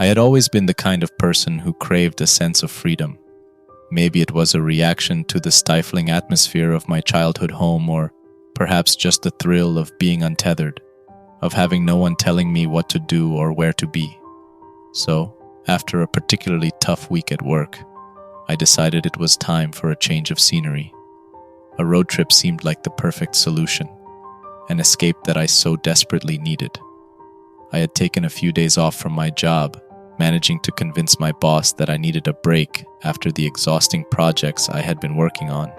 had always been the kind of person who craved a sense of freedom. Maybe it was a reaction to the stifling atmosphere of my childhood home, or perhaps just the thrill of being untethered, of having no one telling me what to do or where to be. So, after a particularly tough week at work, I decided it was time for a change of scenery. A road trip seemed like the perfect solution, an escape that I so desperately needed. I had taken a few days off from my job, managing to convince my boss that I needed a break after the exhausting projects I had been working on.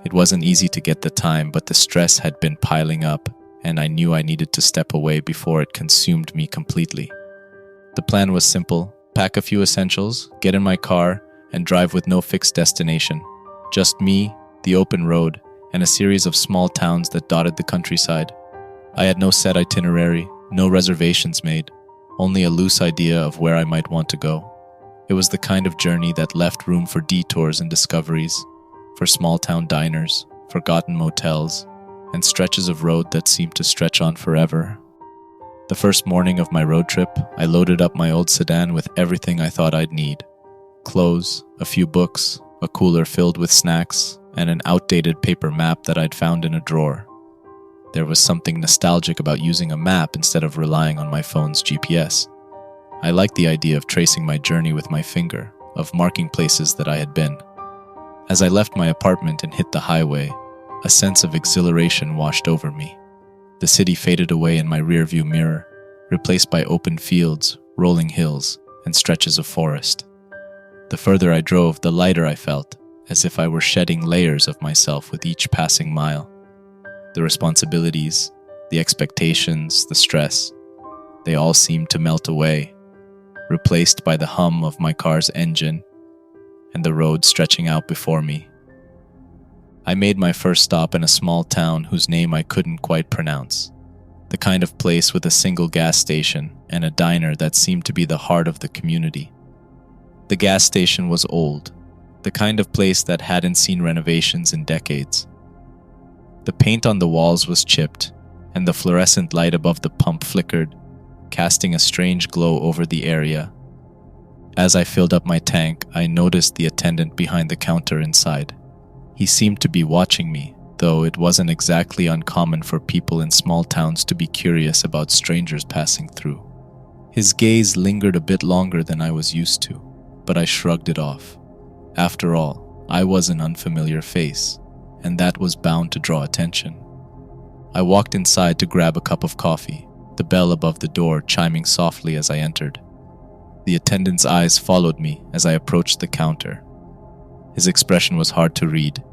It wasn't easy to get the time, but the stress had been piling up, and I knew I needed to step away before it consumed me completely. The plan was simple: pack a few essentials, get in my car, and drive with no fixed destination. Just me, the open road, and a series of small towns that dotted the countryside. I had no set itinerary, no reservations made, only a loose idea of where I might want to go. It was the kind of journey that left room for detours and discoveries, for small-town diners, forgotten motels, and stretches of road that seemed to stretch on forever. The first morning of my road trip, I loaded up my old sedan with everything I thought I'd need: clothes, a few books, a cooler filled with snacks, and an outdated paper map that I'd found in a drawer. There was something nostalgic about using a map instead of relying on my phone's GPS. I liked the idea of tracing my journey with my finger, of marking places that I had been. As I left my apartment and hit the highway, a sense of exhilaration washed over me. The city faded away in my rearview mirror, replaced by open fields, rolling hills, and stretches of forest. The further I drove, the lighter I felt, as if I were shedding layers of myself with each passing mile. The responsibilities, the expectations, the stress, they all seemed to melt away, replaced by the hum of my car's engine and the road stretching out before me. I made my first stop in a small town whose name I couldn't quite pronounce, the kind of place with a single gas station and a diner that seemed to be the heart of the community. The gas station was old, the kind of place that hadn't seen renovations in decades. The paint on the walls was chipped, and the fluorescent light above the pump flickered, casting a strange glow over the area. As I filled up my tank, I noticed the attendant behind the counter inside. He seemed to be watching me, though it wasn't exactly uncommon for people in small towns to be curious about strangers passing through. His gaze lingered a bit longer than I was used to, but I shrugged it off. After all, I was an unfamiliar face, and that was bound to draw attention. I walked inside to grab a cup of coffee, the bell above the door chiming softly as I entered. The attendant's eyes followed me as I approached the counter. His expression was hard to read,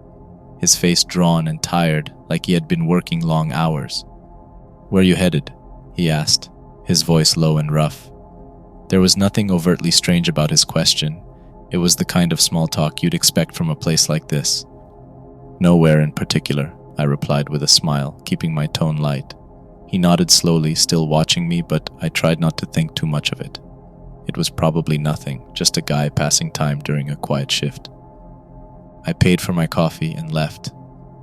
his face drawn and tired, like he had been working long hours. "Where are you headed?" he asked, his voice low and rough. There was nothing overtly strange about his question. It was the kind of small talk you'd expect from a place like this. "Nowhere in particular," I replied with a smile, keeping my tone light. He nodded slowly, still watching me, but I tried not to think too much of it. It was probably nothing, just a guy passing time during a quiet shift. I paid for my coffee and left.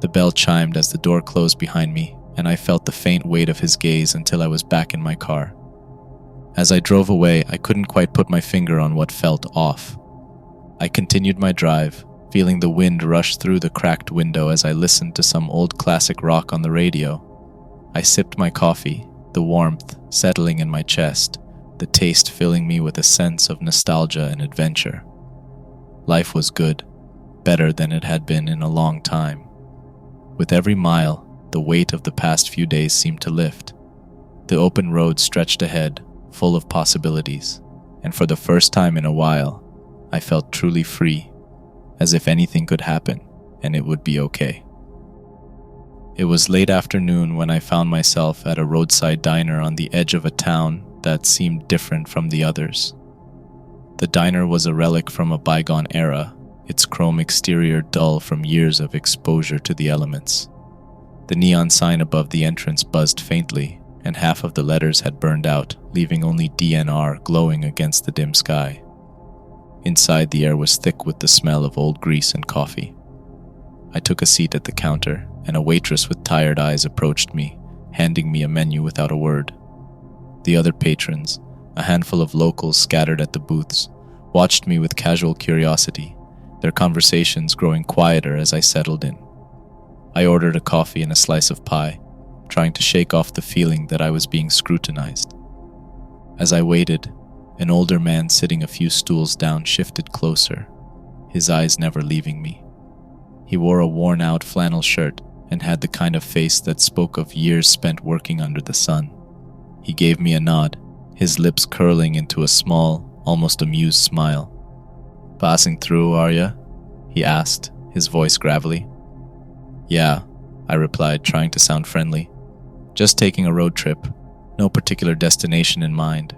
The bell chimed as the door closed behind me, and I felt the faint weight of his gaze until I was back in my car. As I drove away, I couldn't quite put my finger on what felt off. I continued my drive, feeling the wind rush through the cracked window as I listened to some old classic rock on the radio. I sipped my coffee, the warmth settling in my chest, the taste filling me with a sense of nostalgia and adventure. Life was good, better than it had been in a long time. With every mile, the weight of the past few days seemed to lift. The open road stretched ahead, full of possibilities, and for the first time in a while, I felt truly free, as if anything could happen and it would be okay. It was late afternoon when I found myself at a roadside diner on the edge of a town that seemed different from the others. The diner was a relic from a bygone era, its chrome exterior dull from years of exposure to the elements. The neon sign above the entrance buzzed faintly, and half of the letters had burned out, leaving only DNR glowing against the dim sky. Inside, the air was thick with the smell of old grease and coffee. I took a seat at the counter, and a waitress with tired eyes approached me, handing me a menu without a word. The other patrons, A handful of locals scattered at the booths watched me with casual curiosity, their conversations growing quieter as I settled in. I ordered a coffee and a slice of pie, trying to shake off the feeling that I was being scrutinized. As I waited, an older man sitting a few stools down shifted closer, his eyes never leaving me. He wore a worn-out flannel shirt and had the kind of face that spoke of years spent working under the sun. He gave me a nod, his lips curling into a small, almost amused smile. "Passing through, are ya?" he asked, his voice gravelly. "Yeah," I replied, trying to sound friendly. "Just taking a road trip, no particular destination in mind."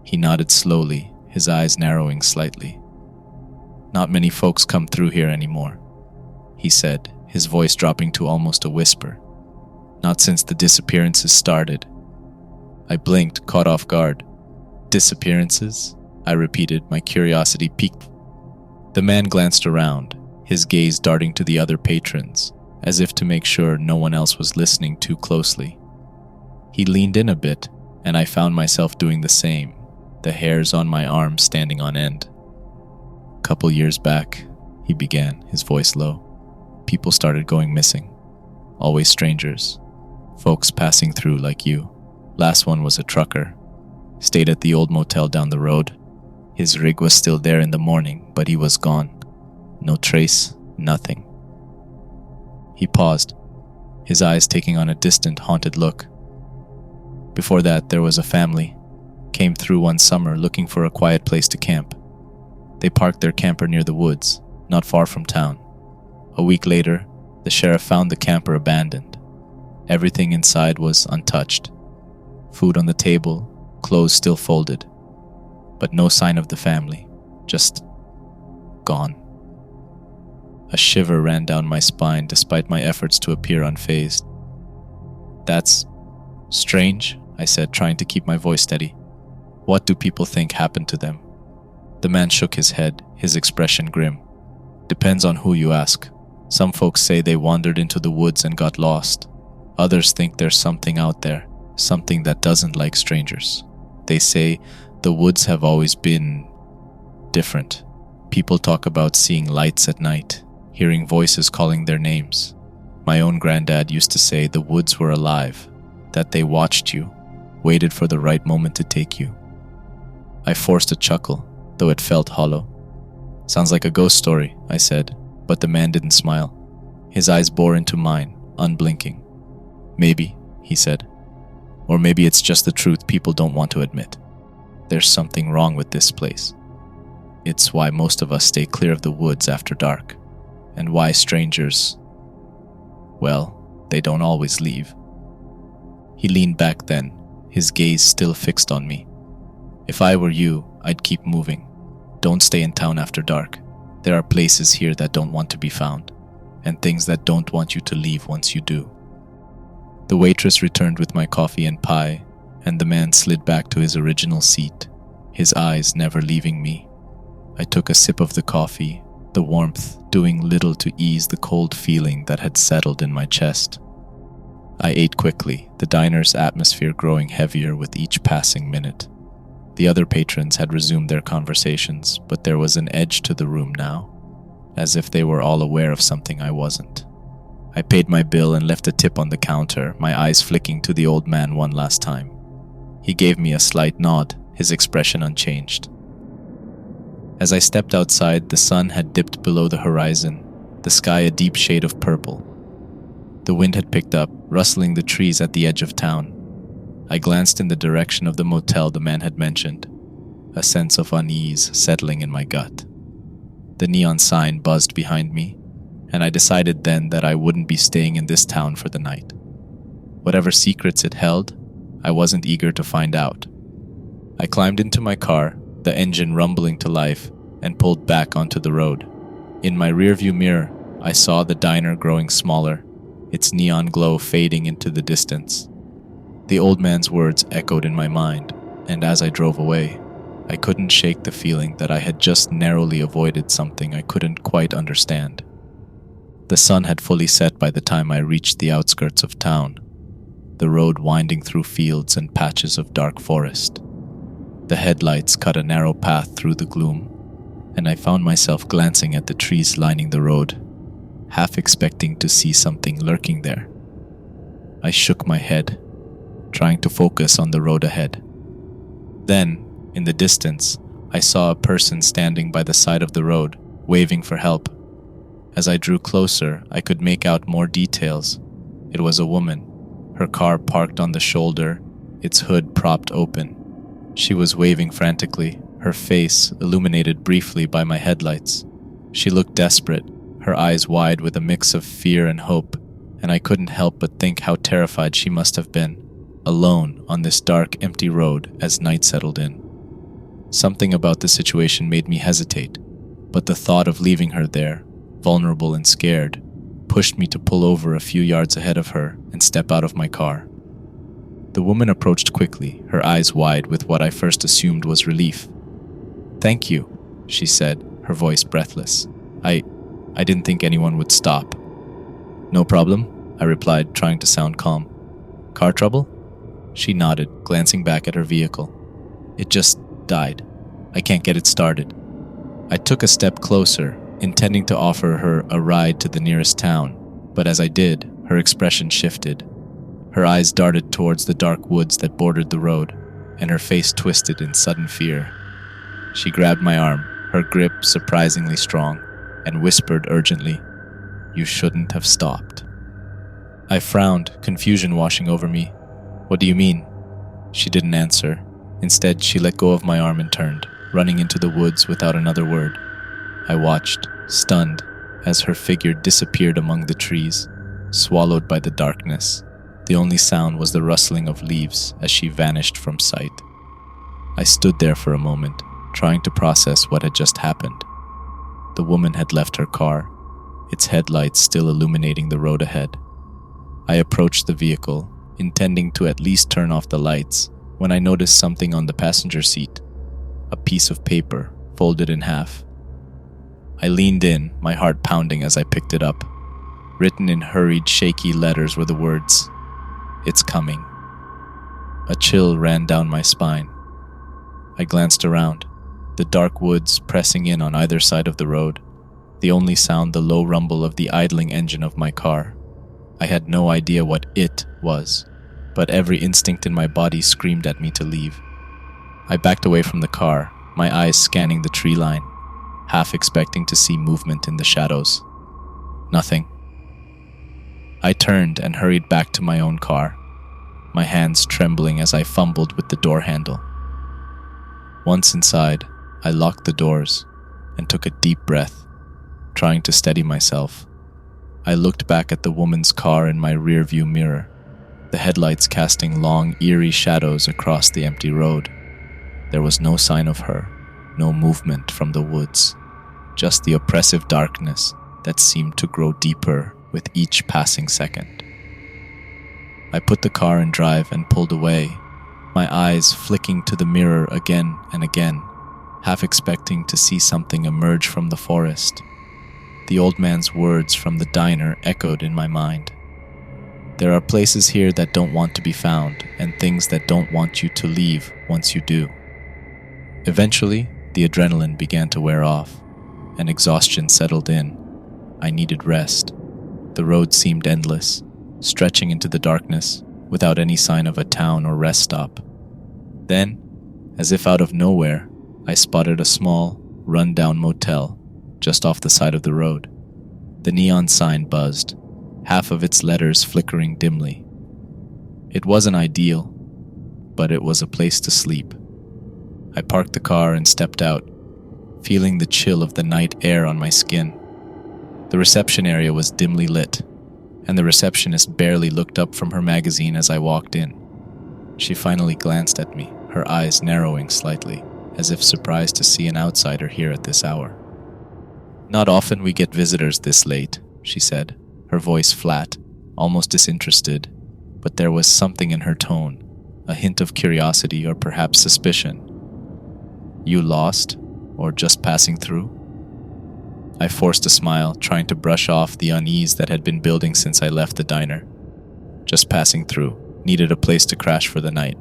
He nodded slowly, his eyes narrowing slightly. "Not many folks come through here anymore," he said, his voice dropping to almost a whisper. "Not since the disappearances started." I blinked, caught off guard. "Disappearances?" I repeated, my curiosity piqued. The man glanced around, his gaze darting to the other patrons, as if to make sure no one else was listening too closely. He leaned in a bit, and I found myself doing the same, the hairs on my arms standing on end. "Couple years back," he began, his voice low, "people started going missing. Always strangers. Folks passing through like you. Last one was a trucker. Stayed at the old motel down the road. His rig was still there in the morning, but he was gone. No trace, nothing." He paused, his eyes taking on a distant, haunted look. "Before that, there was a family. Came through one summer looking for a quiet place to camp. They parked their camper near the woods, not far from town. A week later, the sheriff found the camper abandoned. Everything inside was untouched. Food on the table, clothes still folded. But no sign of the family, just gone." A shiver ran down my spine despite my efforts to appear unfazed. "That's strange," I said, trying to keep my voice steady. "What do people think happened to them?" The man shook his head, his expression grim. "Depends on who you ask. Some folks say they wandered into the woods and got lost. Others think there's something out there, something that doesn't like strangers. They say the woods have always been different. People talk about seeing lights at night, hearing voices calling their names. My own granddad used to say the woods were alive, that they watched you, waited for the right moment to take you." I forced a chuckle, though it felt hollow. "Sounds like a ghost story," I said, but the man didn't smile. His eyes bore into mine, unblinking. "Maybe," he said. "Or maybe it's just the truth people don't want to admit. There's something wrong with this place. It's why most of us stay clear of the woods after dark, and why strangers, well, they don't always leave." He leaned back then, his gaze still fixed on me. "If I were you, I'd keep moving. Don't stay in town after dark. There are places here that don't want to be found, and things that don't want you to leave once you do." The waitress returned with my coffee and pie, and the man slid back to his original seat, his eyes never leaving me. I took a sip of the coffee, the warmth doing little to ease the cold feeling that had settled in my chest. I ate quickly, the diner's atmosphere growing heavier with each passing minute. The other patrons had resumed their conversations, but there was an edge to the room now, as if they were all aware of something I wasn't. I paid my bill and left a tip on the counter, my eyes flicking to the old man one last time. He gave me a slight nod, his expression unchanged. As I stepped outside, the sun had dipped below the horizon, the sky a deep shade of purple. The wind had picked up, rustling the trees at the edge of town. I glanced in the direction of the motel the man had mentioned, a sense of unease settling in my gut. The neon sign buzzed behind me, and I decided then that I wouldn't be staying in this town for the night. Whatever secrets it held, I wasn't eager to find out. I climbed into my car, the engine rumbling to life, and pulled back onto the road. In my rearview mirror, I saw the diner growing smaller, its neon glow fading into the distance. The old man's words echoed in my mind, and as I drove away, I couldn't shake the feeling that I had just narrowly avoided something I couldn't quite understand. The sun had fully set by the time I reached the outskirts of town, the road winding through fields and patches of dark forest. The headlights cut a narrow path through the gloom, and I found myself glancing at the trees lining the road, half expecting to see something lurking there. I shook my head, trying to focus on the road ahead. Then, in the distance, I saw a person standing by the side of the road, waving for help. As I drew closer, I could make out more details. It was a woman, her car parked on the shoulder, its hood propped open. She was waving frantically, her face illuminated briefly by my headlights. She looked desperate, her eyes wide with a mix of fear and hope, and I couldn't help but think how terrified she must have been, alone on this dark, empty road as night settled in. Something about the situation made me hesitate, but the thought of leaving her there, vulnerable and scared, pushed me to pull over a few yards ahead of her and step out of my car. The woman approached quickly, her eyes wide with what I first assumed was relief. "Thank you," she said, her voice breathless. I didn't think anyone would stop." "No problem," I replied, trying to sound calm. "Car trouble?" She nodded, glancing back at her vehicle. "It just died. I can't get it started." I took a step closer, intending to offer her a ride to the nearest town, but as I did, her expression shifted. Her eyes darted towards the dark woods that bordered the road, and her face twisted in sudden fear. She grabbed my arm, her grip surprisingly strong, and whispered urgently, "You shouldn't have stopped." I frowned, confusion washing over me. "What do you mean?" She didn't answer. Instead, she let go of my arm and turned, running into the woods without another word. I watched, stunned, as her figure disappeared among the trees, swallowed by the darkness. The only sound was the rustling of leaves as she vanished from sight. I stood there for a moment, trying to process what had just happened. The woman had left her car, its headlights still illuminating the road ahead. I approached the vehicle, intending to at least turn off the lights, when I noticed something on the passenger seat, a piece of paper folded in half. I leaned in, my heart pounding as I picked it up. Written in hurried, shaky letters were the words, "It's coming." A chill ran down my spine. I glanced around, the dark woods pressing in on either side of the road, the only sound the low rumble of the idling engine of my car. I had no idea what "it" was, but every instinct in my body screamed at me to leave. I backed away from the car, my eyes scanning the tree line, half expecting to see movement in the shadows. Nothing. I turned and hurried back to my own car, my hands trembling as I fumbled with the door handle. Once inside, I locked the doors and took a deep breath, trying to steady myself. I looked back at the woman's car in my rearview mirror, the headlights casting long, eerie shadows across the empty road. There was no sign of her, no movement from the woods, just the oppressive darkness that seemed to grow deeper with each passing second. I put the car in drive and pulled away, my eyes flicking to the mirror again and again, half expecting to see something emerge from the forest. The old man's words from the diner echoed in my mind. There are places here that don't want to be found, and things that don't want you to leave once you do. Eventually, the adrenaline began to wear off, and exhaustion settled in. I needed rest. The road seemed endless, stretching into the darkness, without any sign of a town or rest stop. Then, as if out of nowhere, I spotted a small, run-down motel just off the side of the road. The neon sign buzzed, half of its letters flickering dimly. It wasn't ideal, but it was a place to sleep. I parked the car and stepped out, feeling the chill of the night air on my skin. The reception area was dimly lit, and the receptionist barely looked up from her magazine as I walked in. She finally glanced at me, her eyes narrowing slightly, as if surprised to see an outsider here at this hour. "Not often we get visitors this late," she said, her voice flat, almost disinterested, but there was something in her tone, a hint of curiosity or perhaps suspicion. "You lost? Or just passing through?" I forced a smile, trying to brush off the unease that had been building since I left the diner. "Just passing through. Needed a place to crash for the night."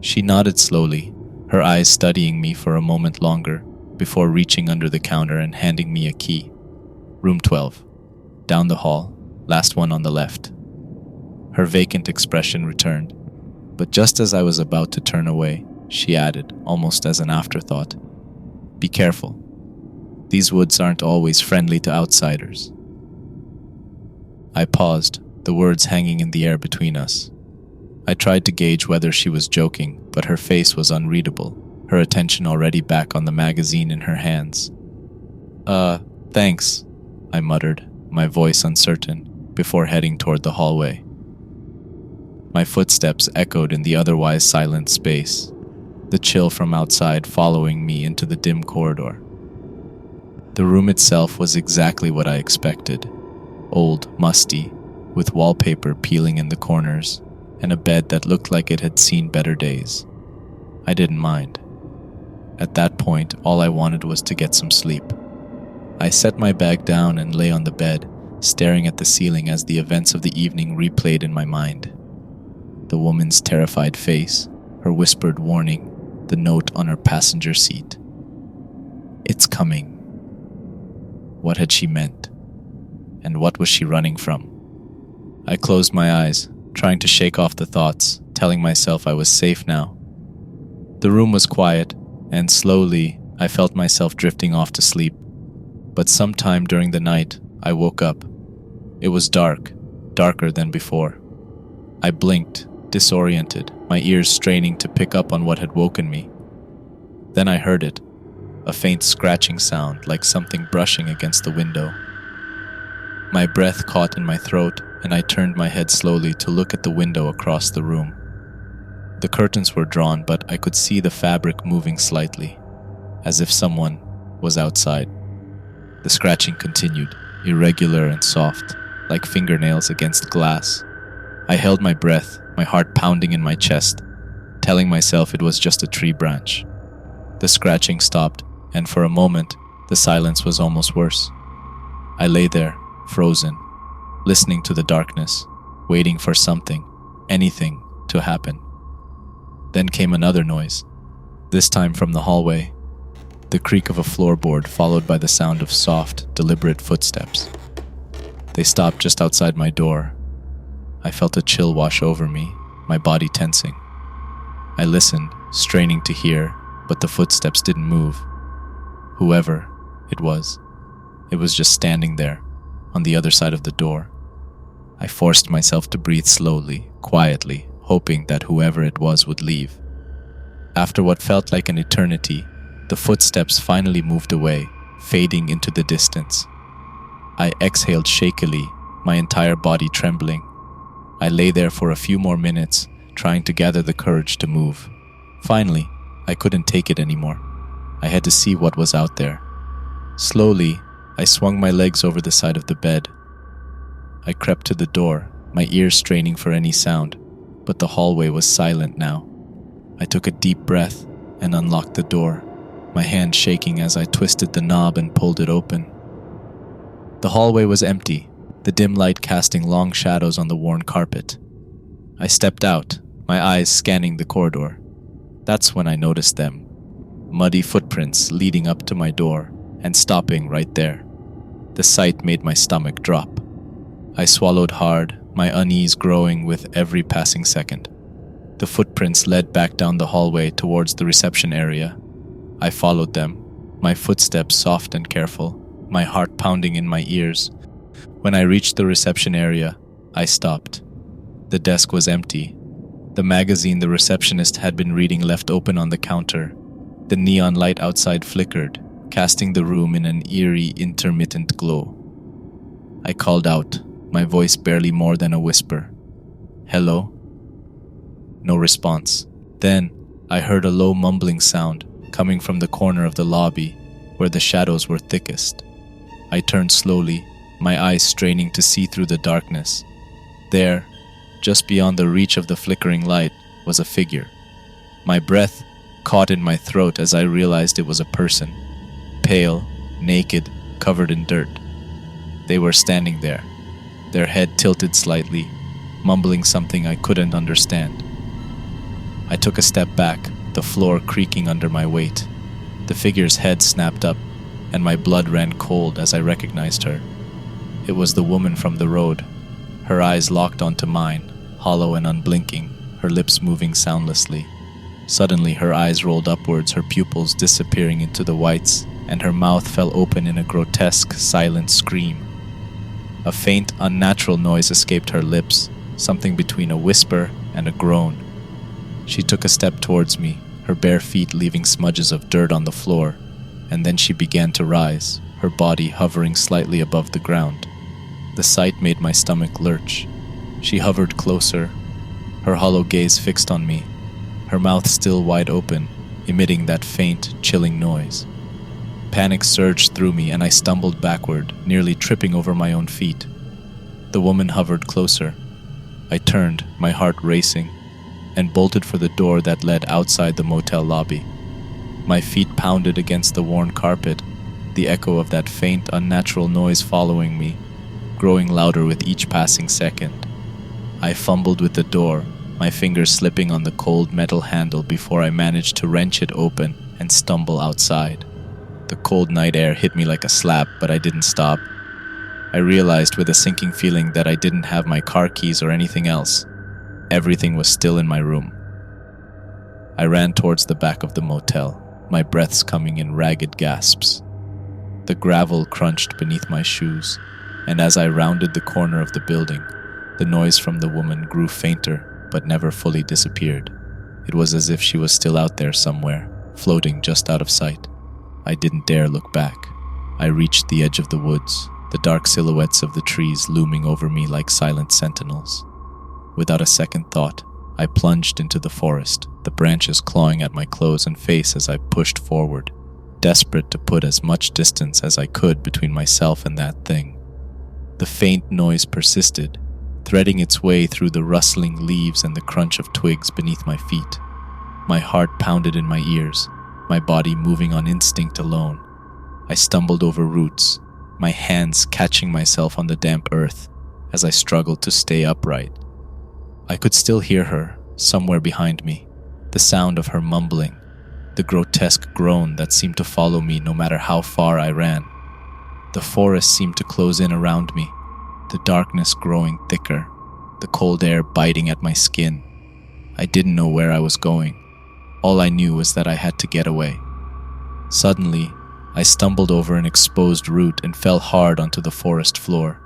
She nodded slowly, her eyes studying me for a moment longer before reaching under the counter and handing me a key. Room 12. Down the hall, last one on the left. Her vacant expression returned, but just as I was about to turn away, she added, almost as an afterthought, "Be careful. These woods aren't always friendly to outsiders." I paused, the words hanging in the air between us. I tried to gauge whether she was joking, but her face was unreadable, her attention already back on the magazine in her hands. Thanks," I muttered, my voice uncertain, before heading toward the hallway. My footsteps echoed in the otherwise silent space, the chill from outside following me into the dim corridor. The room itself was exactly what I expected. Old, musty, with wallpaper peeling in the corners, and a bed that looked like it had seen better days. I didn't mind. At that point, all I wanted was to get some sleep. I set my bag down and lay on the bed, staring at the ceiling as the events of the evening replayed in my mind. The woman's terrified face, her whispered warning, the note on her passenger seat. It's coming. What had she meant? And what was she running from? I closed my eyes, trying to shake off the thoughts, telling myself I was safe now. The room was quiet, and slowly I felt myself drifting off to sleep. But sometime during the night, I woke up. It was dark, darker than before. I blinked, disoriented, my ears straining to pick up on what had woken me. Then I heard it, a faint scratching sound like something brushing against the window. My breath caught in my throat, and I turned my head slowly to look at the window across the room. The curtains were drawn, but I could see the fabric moving slightly, as if someone was outside. The scratching continued, irregular and soft, like fingernails against glass. I held my breath, my heart pounding in my chest, telling myself it was just a tree branch. The scratching stopped, and for a moment, the silence was almost worse. I lay there, frozen, listening to the darkness, waiting for something, anything, to happen. Then came another noise, this time from the hallway, the creak of a floorboard followed by the sound of soft, deliberate footsteps. They stopped just outside my door. I felt a chill wash over me, my body tensing. I listened, straining to hear, but the footsteps didn't move. Whoever it was just standing there, on the other side of the door. I forced myself to breathe slowly, quietly, hoping that whoever it was would leave. After what felt like an eternity, the footsteps finally moved away, fading into the distance. I exhaled shakily, my entire body trembling. I lay there for a few more minutes, trying to gather the courage to move. Finally, I couldn't take it anymore. I had to see what was out there. Slowly, I swung my legs over the side of the bed. I crept to the door, my ears straining for any sound, but the hallway was silent now. I took a deep breath and unlocked the door, my hand shaking as I twisted the knob and pulled it open. The hallway was empty, the dim light casting long shadows on the worn carpet. I stepped out, my eyes scanning the corridor. That's when I noticed them. Muddy footprints leading up to my door and stopping right there. The sight made my stomach drop. I swallowed hard, my unease growing with every passing second. The footprints led back down the hallway towards the reception area. I followed them, my footsteps soft and careful, my heart pounding in my ears. When I reached the reception area, I stopped. The desk was empty. The magazine the receptionist had been reading left open on the counter. The neon light outside flickered, casting the room in an eerie, intermittent glow. I called out, my voice barely more than a whisper. "Hello?" No response. Then, I heard a low mumbling sound coming from the corner of the lobby, where the shadows were thickest. I turned slowly, my eyes straining to see through the darkness. There, just beyond the reach of the flickering light, was a figure. My breath caught in my throat as I realized it was a person. Pale, naked, covered in dirt. They were standing there, their head tilted slightly, mumbling something I couldn't understand. I took a step back, the floor creaking under my weight. The figure's head snapped up, and my blood ran cold as I recognized her. It was the woman from the road, her eyes locked onto mine, hollow and unblinking, her lips moving soundlessly. Suddenly, her eyes rolled upwards, her pupils disappearing into the whites, and her mouth fell open in a grotesque, silent scream. A faint, unnatural noise escaped her lips, something between a whisper and a groan. She took a step towards me, her bare feet leaving smudges of dirt on the floor, and then she began to rise, her body hovering slightly above the ground. The sight made my stomach lurch. She hovered closer, her hollow gaze fixed on me, her mouth still wide open, emitting that faint, chilling noise. Panic surged through me and I stumbled backward, nearly tripping over my own feet. The woman hovered closer. I turned, my heart racing, and bolted for the door that led outside the motel lobby. My feet pounded against the worn carpet, the echo of that faint, unnatural noise following me, growing louder with each passing second. I fumbled with the door, my fingers slipping on the cold metal handle before I managed to wrench it open and stumble outside. The cold night air hit me like a slap, but I didn't stop. I realized with a sinking feeling that I didn't have my car keys or anything else. Everything was still in my room. I ran towards the back of the motel, my breaths coming in ragged gasps. The gravel crunched beneath my shoes, and as I rounded the corner of the building, the noise from the woman grew fainter, but never fully disappeared. It was as if she was still out there somewhere, floating just out of sight. I didn't dare look back. I reached the edge of the woods, the dark silhouettes of the trees looming over me like silent sentinels. Without a second thought, I plunged into the forest, the branches clawing at my clothes and face as I pushed forward, desperate to put as much distance as I could between myself and that thing. The faint noise persisted, threading its way through the rustling leaves and the crunch of twigs beneath my feet. My heart pounded in my ears, my body moving on instinct alone. I stumbled over roots, my hands catching myself on the damp earth as I struggled to stay upright. I could still hear her, somewhere behind me, the sound of her mumbling, the grotesque groan that seemed to follow me no matter how far I ran. The forest seemed to close in around me, the darkness growing thicker, the cold air biting at my skin. I didn't know where I was going. All I knew was that I had to get away. Suddenly, I stumbled over an exposed root and fell hard onto the forest floor.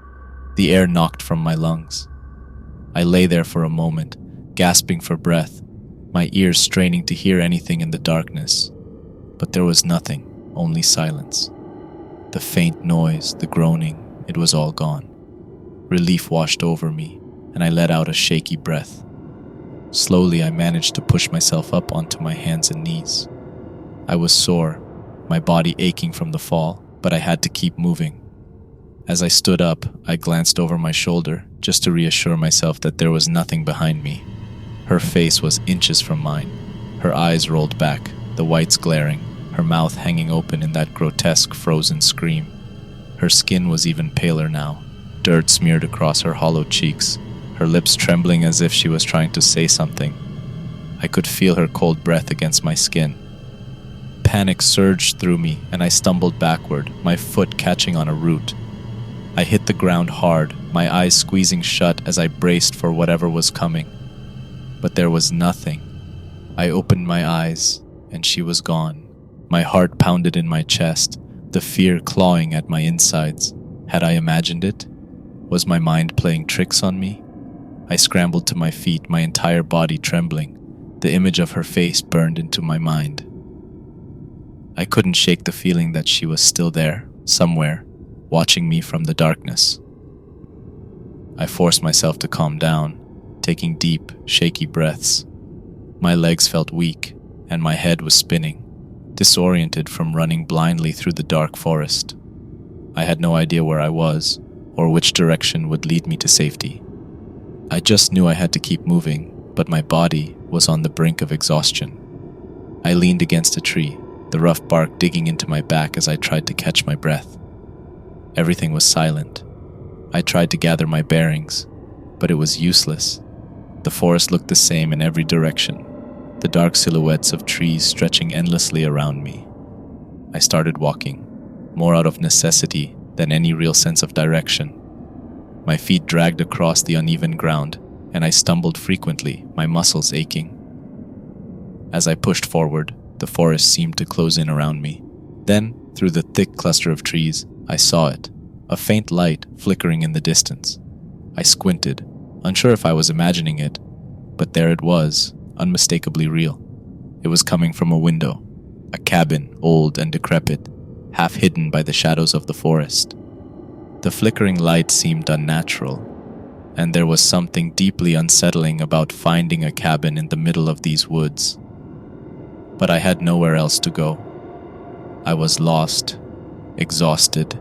The air knocked from my lungs. I lay there for a moment, gasping for breath, my ears straining to hear anything in the darkness. But there was nothing, only silence. The faint noise, the groaning, it was all gone. Relief washed over me, and I let out a shaky breath. Slowly, I managed to push myself up onto my hands and knees. I was sore, my body aching from the fall, but I had to keep moving. As I stood up, I glanced over my shoulder, just to reassure myself that there was nothing behind me. Her face was inches from mine, her eyes rolled back, the whites glaring, her mouth hanging open in that grotesque frozen scream. Her skin was even paler now, dirt smeared across her hollow cheeks, her lips trembling as if she was trying to say something. I could feel her cold breath against my skin. Panic surged through me, and I stumbled backward, my foot catching on a root. I hit the ground hard, my eyes squeezing shut as I braced for whatever was coming. But there was nothing. I opened my eyes, and she was gone. My heart pounded in my chest, the fear clawing at my insides. Had I imagined it? Was my mind playing tricks on me? I scrambled to my feet, my entire body trembling. The image of her face burned into my mind. I couldn't shake the feeling that she was still there, somewhere, watching me from the darkness. I forced myself to calm down, taking deep, shaky breaths. My legs felt weak, and my head was spinning, disoriented from running blindly through the dark forest. I had no idea where I was, or which direction would lead me to safety. I just knew I had to keep moving, but my body was on the brink of exhaustion. I leaned against a tree, the rough bark digging into my back as I tried to catch my breath. Everything was silent. I tried to gather my bearings, but it was useless. The forest looked the same in every direction. the dark silhouettes of trees stretching endlessly around me. I started walking, more out of necessity than any real sense of direction. My feet dragged across the uneven ground, and I stumbled frequently, my muscles aching. As I pushed forward, the forest seemed to close in around me. Then, through the thick cluster of trees, I saw it, a faint light flickering in the distance. I squinted, unsure if I was imagining it, but there it was, unmistakably real. It was coming from a window, a cabin, old and decrepit, half hidden by the shadows of the forest. The flickering light seemed unnatural, and there was something deeply unsettling about finding a cabin in the middle of these woods. But I had nowhere else to go. I was lost, exhausted,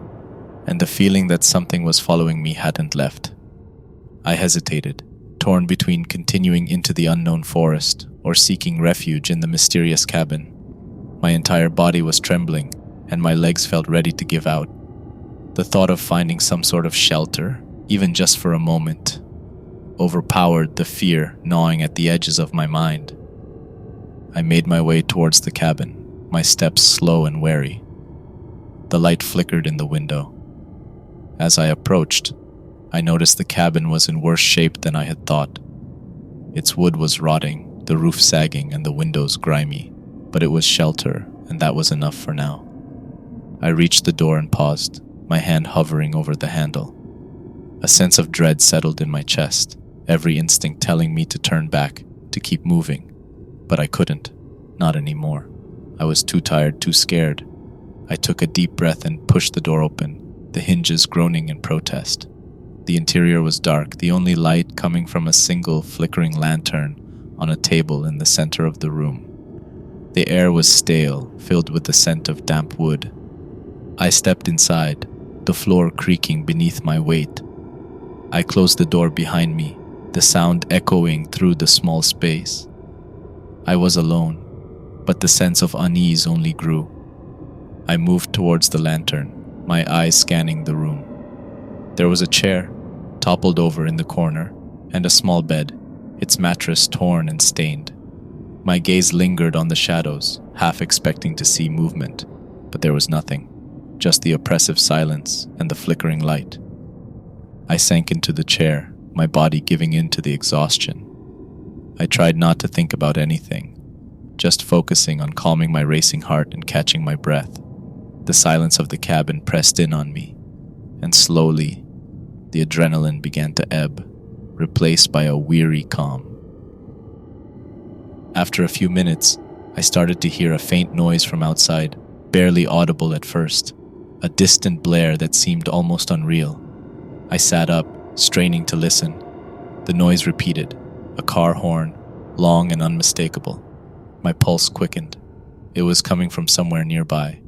and the feeling that something was following me hadn't left. I hesitated, torn between continuing into the unknown forest or seeking refuge in the mysterious cabin. My entire body was trembling, and my legs felt ready to give out. The thought of finding some sort of shelter, even just for a moment, overpowered the fear gnawing at the edges of my mind. I made my way towards the cabin, my steps slow and wary. The light flickered in the window. As I approached, I noticed the cabin was in worse shape than I had thought. Its wood was rotting, the roof sagging, and the windows grimy, but it was shelter, and that was enough for now. I reached the door and paused, my hand hovering over the handle. A sense of dread settled in my chest, every instinct telling me to turn back, to keep moving. But I couldn't, not anymore. I was too tired, too scared. I took a deep breath and pushed the door open, the hinges groaning in protest. The interior was dark, the only light coming from a single flickering lantern on a table in the center of the room. The air was stale, filled with the scent of damp wood. I stepped inside, the floor creaking beneath my weight. I closed the door behind me, the sound echoing through the small space. I was alone, but the sense of unease only grew. I moved towards the lantern, my eyes scanning the room. There was a chair, toppled over in the corner, and a small bed, its mattress torn and stained. My gaze lingered on the shadows, half expecting to see movement, but there was nothing, just the oppressive silence and the flickering light. I sank into the chair, my body giving in to the exhaustion. I tried not to think about anything, just focusing on calming my racing heart and catching my breath. The silence of the cabin pressed in on me, and slowly, the adrenaline began to ebb, replaced by a weary calm. After a few minutes, I started to hear a faint noise from outside, barely audible at first, a distant blare that seemed almost unreal. I sat up, straining to listen. The noise repeated, a car horn, long and unmistakable. My pulse quickened. It was coming from somewhere nearby.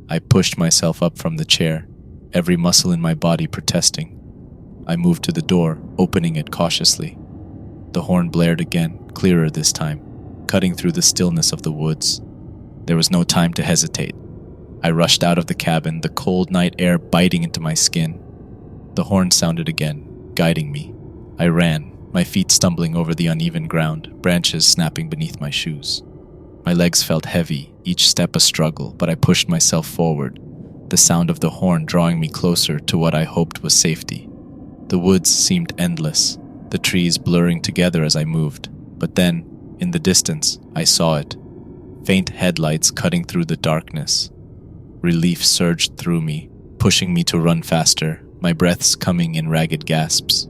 I pushed myself up from the chair, every muscle in my body protesting. I moved to the door, opening it cautiously. The horn blared again, clearer this time, cutting through the stillness of the woods. There was no time to hesitate. I rushed out of the cabin, the cold night air biting into my skin. The horn sounded again, guiding me. I ran, my feet stumbling over the uneven ground, branches snapping beneath my shoes. My legs felt heavy, each step a struggle, but I pushed myself forward, the sound of the horn drawing me closer to what I hoped was safety. The woods seemed endless, the trees blurring together as I moved. But then, in the distance, I saw it. Faint headlights cutting through the darkness. Relief surged through me, pushing me to run faster, my breaths coming in ragged gasps.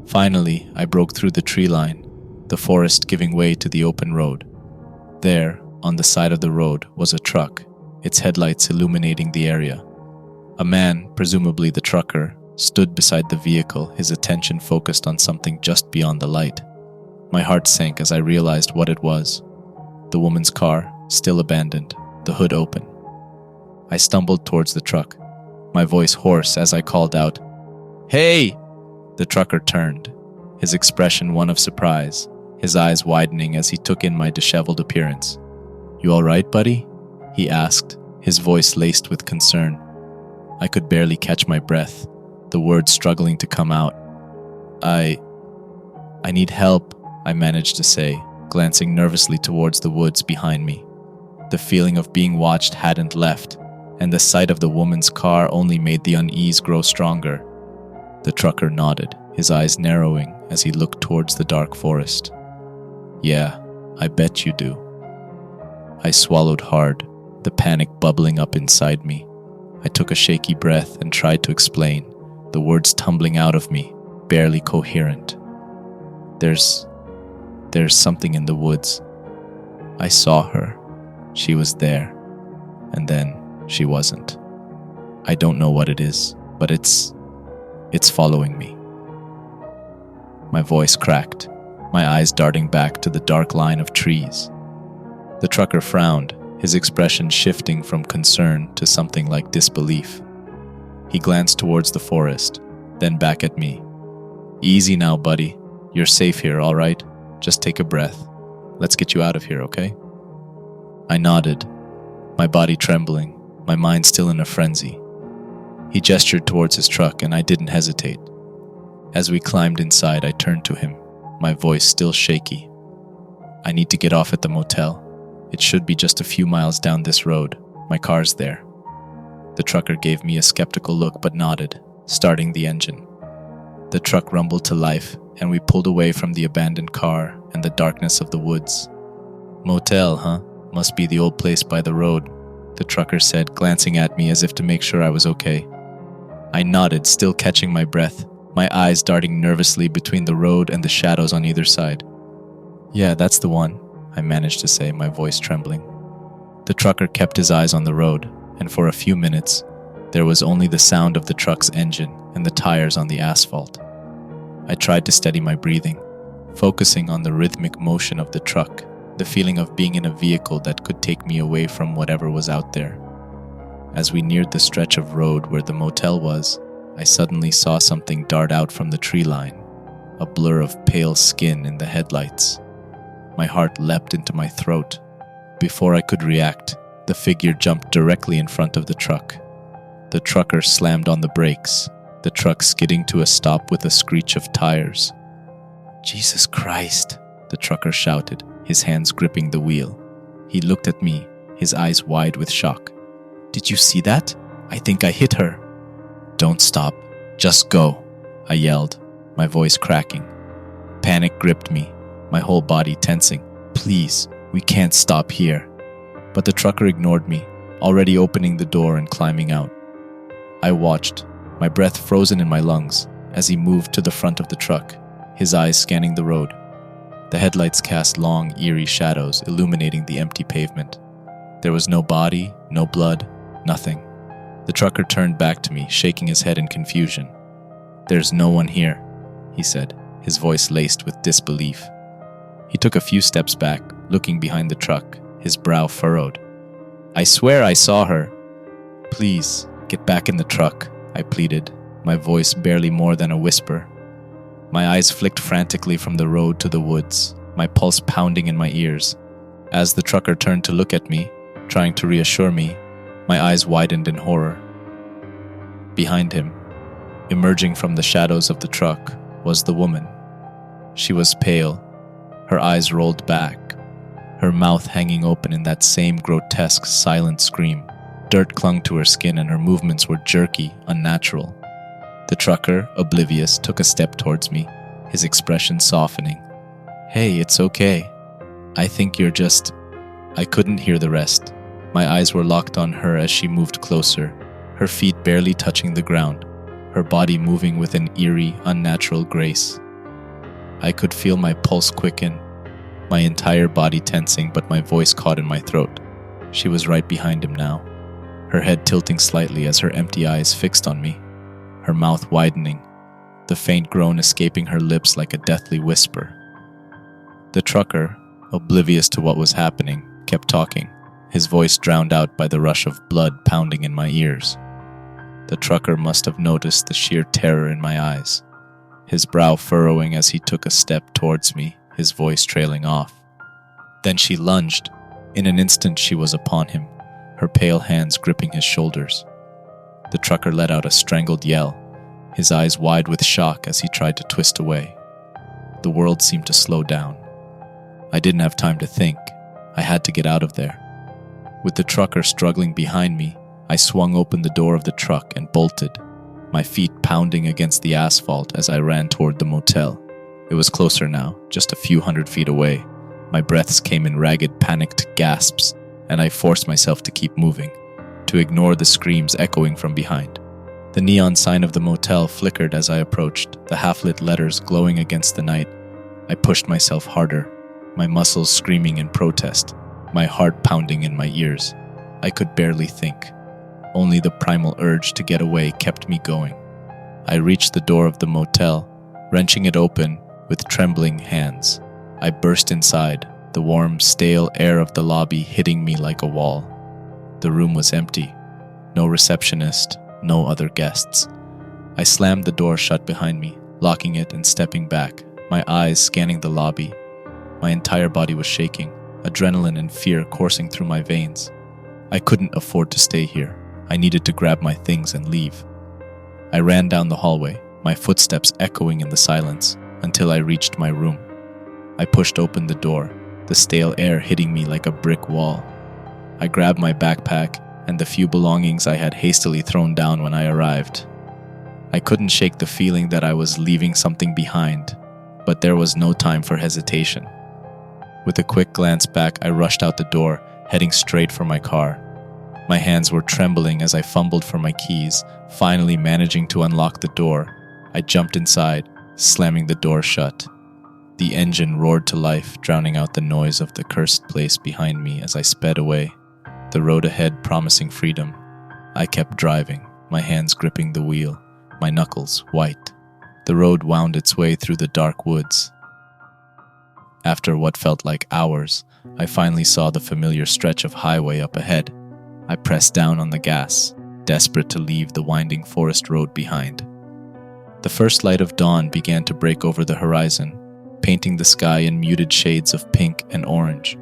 Finally, I broke through the tree line, the forest giving way to the open road. There, on the side of the road, was a truck, its headlights illuminating the area. A man, presumably the trucker, stood beside the vehicle, his attention focused on something just beyond the light. My heart sank as I realized what it was. The woman's car, still abandoned, the hood open. I stumbled towards the truck, my voice hoarse as I called out, "Hey!" The trucker turned, his expression one of surprise, his eyes widening as he took in my disheveled appearance. "You all right, buddy?" he asked, his voice laced with concern. I could barely catch my breath, the words struggling to come out. I need help," I managed to say, glancing nervously towards the woods behind me. The feeling of being watched hadn't left, and the sight of the woman's car only made the unease grow stronger. The trucker nodded, his eyes narrowing as he looked towards the dark forest. "Yeah, I bet you do." I swallowed hard, the panic bubbling up inside me. I took a shaky breath and tried to explain, the words tumbling out of me, barely coherent. There's something in the woods. I saw her. She was there. And then she wasn't. I don't know what it is, but it's following me. My voice cracked, my eyes darting back to the dark line of trees. The trucker frowned, his expression shifting from concern to something like disbelief. He glanced towards the forest, then back at me. "Easy now, buddy. You're safe here, all right? Just take a breath. Let's get you out of here, okay?" I nodded, my body trembling, my mind still in a frenzy. He gestured towards his truck, and I didn't hesitate. As we climbed inside, I turned to him, my voice still shaky. "I need to get off at the motel. It should be just a few miles down this road. My car's there." The trucker gave me a skeptical look but nodded, starting the engine. The truck rumbled to life, and we pulled away from the abandoned car and the darkness of the woods. "Motel, huh? Must be the old place by the road," the trucker said, glancing at me as if to make sure I was okay. I nodded, still catching my breath, my eyes darting nervously between the road and the shadows on either side. "Yeah, that's the one," I managed to say, my voice trembling. The trucker kept his eyes on the road, and for a few minutes, there was only the sound of the truck's engine and the tires on the asphalt. I tried to steady my breathing, focusing on the rhythmic motion of the truck, the feeling of being in a vehicle that could take me away from whatever was out there. As we neared the stretch of road where the motel was, I suddenly saw something dart out from the tree line, a blur of pale skin in the headlights. My heart leapt into my throat. Before I could react, the figure jumped directly in front of the truck. The trucker slammed on the brakes, the truck skidding to a stop with a screech of tires. "Jesus Christ," the trucker shouted, his hands gripping the wheel. He looked at me, his eyes wide with shock. "Did you see that? I think I hit her." "Don't stop. Just go," I yelled, my voice cracking. Panic gripped me, my whole body tensing. "Please, we can't stop here." But the trucker ignored me, already opening the door and climbing out. I watched, my breath frozen in my lungs, as he moved to the front of the truck, his eyes scanning the road. The headlights cast long, eerie shadows, illuminating the empty pavement. There was no body, no blood, nothing. The trucker turned back to me, shaking his head in confusion. "There's no one here," he said, his voice laced with disbelief. He took a few steps back, looking behind the truck, his brow furrowed. "I swear I saw her." "Please, get back in the truck," I pleaded, my voice barely more than a whisper. My eyes flicked frantically from the road to the woods, my pulse pounding in my ears. As the trucker turned to look at me, trying to reassure me, my eyes widened in horror. Behind him, emerging from the shadows of the truck, was the woman. She was pale, her eyes rolled back, her mouth hanging open in that same grotesque, silent scream. Dirt clung to her skin and her movements were jerky, unnatural. The trucker, oblivious, took a step towards me, his expression softening. "Hey, it's okay. I think you're just..." I couldn't hear the rest. My eyes were locked on her as she moved closer, her feet barely touching the ground, her body moving with an eerie, unnatural grace. I could feel my pulse quicken, my entire body tensing, but my voice caught in my throat. She was right behind him now, her head tilting slightly as her empty eyes fixed on me, her mouth widening, the faint groan escaping her lips like a deathly whisper. The trucker, oblivious to what was happening, kept talking, his voice drowned out by the rush of blood pounding in my ears. The trucker must have noticed the sheer terror in my eyes, his brow furrowing as he took a step towards me, his voice trailing off. Then she lunged. In an instant she was upon him, her pale hands gripping his shoulders. The trucker let out a strangled yell, his eyes wide with shock as he tried to twist away. The world seemed to slow down. I didn't have time to think. I had to get out of there. With the trucker struggling behind me, I swung open the door of the truck and bolted, my feet pounding against the asphalt as I ran toward the motel. It was closer now, just a few 100 feet away. My breaths came in ragged, panicked gasps, and I forced myself to keep moving, to ignore the screams echoing from behind. The neon sign of the motel flickered as I approached, the half-lit letters glowing against the night. I pushed myself harder, my muscles screaming in protest, my heart pounding in my ears. I could barely think. Only the primal urge to get away kept me going. I reached the door of the motel, wrenching it open with trembling hands. I burst inside, the warm, stale air of the lobby hitting me like a wall. The room was empty. No receptionist, no other guests. I slammed the door shut behind me, locking it and stepping back, my eyes scanning the lobby. My entire body was shaking, adrenaline and fear coursing through my veins. I couldn't afford to stay here. I needed to grab my things and leave. I ran down the hallway, my footsteps echoing in the silence, until I reached my room. I pushed open the door, the stale air hitting me like a brick wall. I grabbed my backpack and the few belongings I had hastily thrown down when I arrived. I couldn't shake the feeling that I was leaving something behind, but there was no time for hesitation. With a quick glance back, I rushed out the door, heading straight for my car. My hands were trembling as I fumbled for my keys, finally managing to unlock the door. I jumped inside, slamming the door shut. The engine roared to life, drowning out the noise of the cursed place behind me as I sped away, the road ahead promising freedom. I kept driving, my hands gripping the wheel, my knuckles white. The road wound its way through the dark woods. After what felt like hours, I finally saw the familiar stretch of highway up ahead. I pressed down on the gas, desperate to leave the winding forest road behind. The first light of dawn began to break over the horizon, painting the sky in muted shades of pink and orange.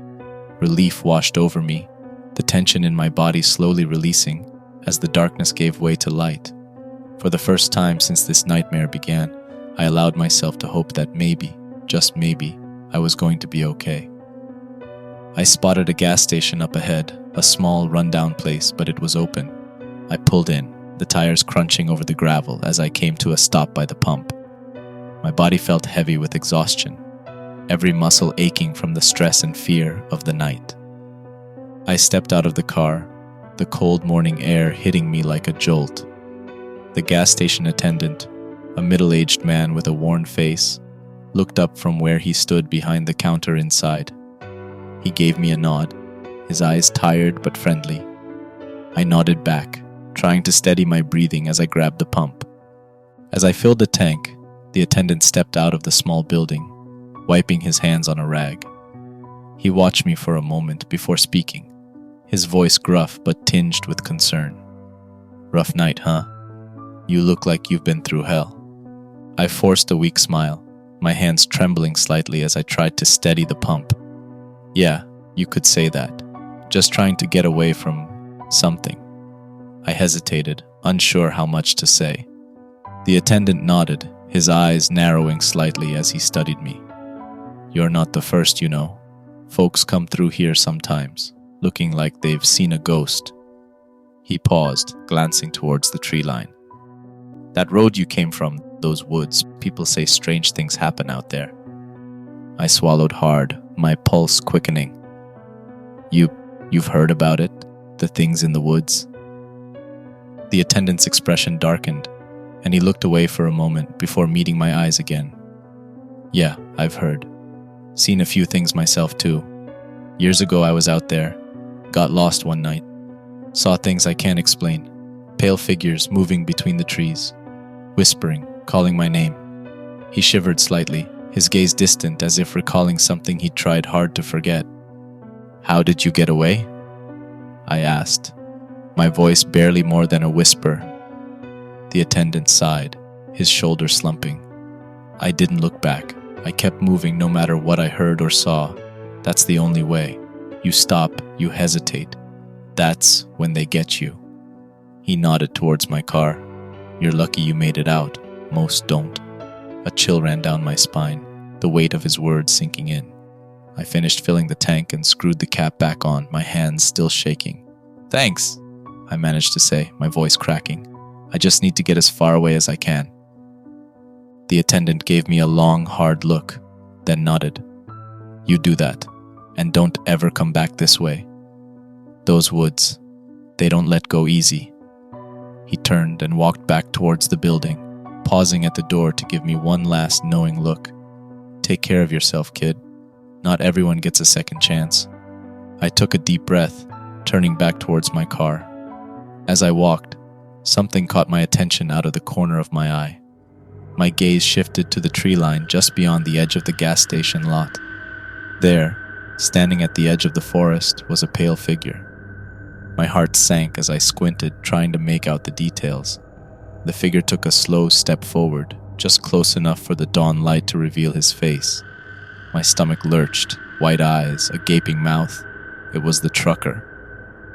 Relief washed over me, the tension in my body slowly releasing as the darkness gave way to light. For the first time since this nightmare began, I allowed myself to hope that maybe, just maybe, I was going to be okay. I spotted a gas station up ahead, a small, rundown place, but it was open. I pulled in, the tires crunching over the gravel as I came to a stop by the pump. My body felt heavy with exhaustion, every muscle aching from the stress and fear of the night. I stepped out of the car, the cold morning air hitting me like a jolt. The gas station attendant, a middle-aged man with a worn face, looked up from where he stood behind the counter inside. He gave me a nod, his eyes tired but friendly. I nodded back, trying to steady my breathing as I grabbed the pump. As I filled the tank, the attendant stepped out of the small building, wiping his hands on a rag. He watched me for a moment before speaking, his voice gruff but tinged with concern. "Rough night, huh? You look like you've been through hell." I forced a weak smile, my hands trembling slightly as I tried to steady the pump. "Yeah, you could say that. Just trying to get away from something." I hesitated, unsure how much to say. The attendant nodded, his eyes narrowing slightly as he studied me. "You're not the first, you know. Folks come through here sometimes, looking like they've seen a ghost." He paused, glancing towards the tree line. "That road you came from, those woods, people say strange things happen out there." I swallowed hard, my pulse quickening. You've heard about it? The things in the woods?" The attendant's expression darkened, and he looked away for a moment before meeting my eyes again. "Yeah, I've heard. Seen a few things myself too. Years ago I was out there, got lost one night. Saw things I can't explain. Pale figures moving between the trees, whispering, calling my name." He shivered slightly, his gaze distant as if recalling something he'd tried hard to forget. "How did you get away?" I asked, my voice barely more than a whisper. The attendant sighed, his shoulders slumping. I didn't look back. I kept moving no matter what I heard or saw. That's the only way. You stop, you hesitate. That's when they get you. He nodded towards my car. "You're lucky you made it out. Most don't." A chill ran down my spine, the weight of his words sinking in. I finished filling the tank and screwed the cap back on, my hands still shaking. "Thanks," I managed to say, my voice cracking. "I just need to get as far away as I can." The attendant gave me a long, hard look, then nodded. "You do that, and don't ever come back this way. Those woods, they don't let go easy." He turned and walked back towards the building, pausing at the door to give me one last knowing look. "Take care of yourself, kid. Not everyone gets a second chance." I took a deep breath, turning back towards my car. As I walked, something caught my attention out of the corner of my eye. My gaze shifted to the tree line just beyond the edge of the gas station lot. There, standing at the edge of the forest, was a pale figure. My heart sank as I squinted, trying to make out the details. The figure took a slow step forward, just close enough for the dawn light to reveal his face. My stomach lurched, white eyes, a gaping mouth. It was the trucker.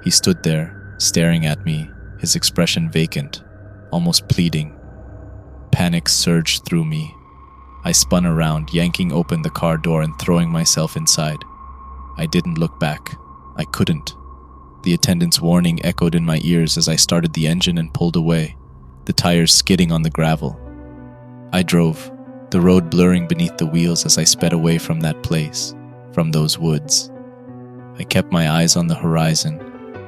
He stood there, staring at me, his expression vacant, almost pleading. Panic surged through me. I spun around, yanking open the car door and throwing myself inside. I didn't look back. I couldn't. The attendant's warning echoed in my ears as I started the engine and pulled away, the tires skidding on the gravel. I drove, the road blurring beneath the wheels as I sped away from that place, from those woods. I kept my eyes on the horizon,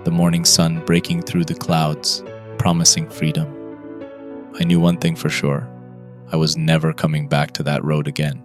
the morning sun breaking through the clouds, promising freedom. I knew one thing for sure. I was never coming back to that road again.